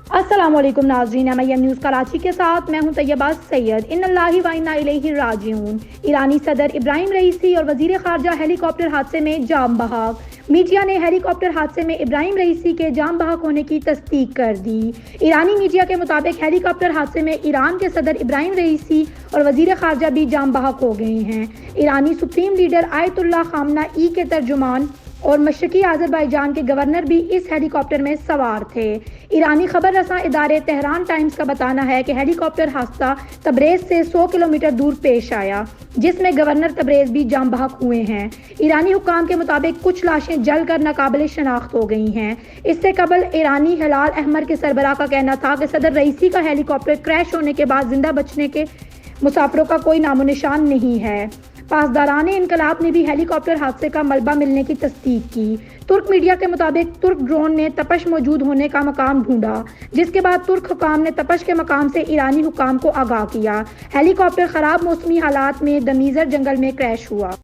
अस्सलाम वालेकुम नाज़रीन, MIM न्यूज़ कराची के साथ मैं हूं तैयबा सैयद। इन्नल्लाहि व इन्ना इलैहि राजिऊन। ईरानी सदर इब्राहिम रईसी और वज़ीर ख़ारजा हेलीकॉप्टर हादसे में जाम बहक। मीडिया ने हेलीकॉप्टर हादसे में इब्राहिम रईसी के जाम बहक होने की तस्दीक कर दी। ईरानी मीडिया के मुताबिक हेलीकॉप्टर हादसे में ईरान के सदर इब्राहिम रईसी और वज़ीर ख़ारजा भी जाम बहक हो गए हैं। ईरानी सुप्रीम लीडर आयतुल्लाह खामनाई के तर्जुमान और मशरकी आज़रबाईजान के गवर्नर भी इस हेलीकॉप्टर में सवार थे। ईरानी खबर रसां इदारे तेहरान टाइम्स का बताना है कि हेलीकॉप्टर हादसा तबरेज़ से 100 किलोमीटर दूर पेश आया, जिसमें गवर्नर तबरेज़ भी जाम बहक हुए हैं। ईरानी हुक्काम के मुताबिक कुछ लाशें जल कर नाकाबिले शनाख्त हो गई हैं। इससे कबल ईरानी हिलाल अहमर के सरबराह का कहना था कि सदर रईसी का हेलीकॉप्टर क्रैश होने के बाद जिंदा बचने के मुसाफिरों का कोई नामो निशान नहीं है। पासदारान इनकलाब ने भी हेलीकॉप्टर हादसे का मलबा मिलने की तस्दीक की। तुर्क मीडिया के मुताबिक तुर्क ड्रोन ने तपश मौजूद होने का मकाम ढूंढा, जिसके बाद तुर्क हुकाम ने तपश के मकाम से ईरानी हुकाम को आगाह किया। हेलीकॉप्टर खराब मौसमी हालात में दमीजर जंगल में क्रैश हुआ।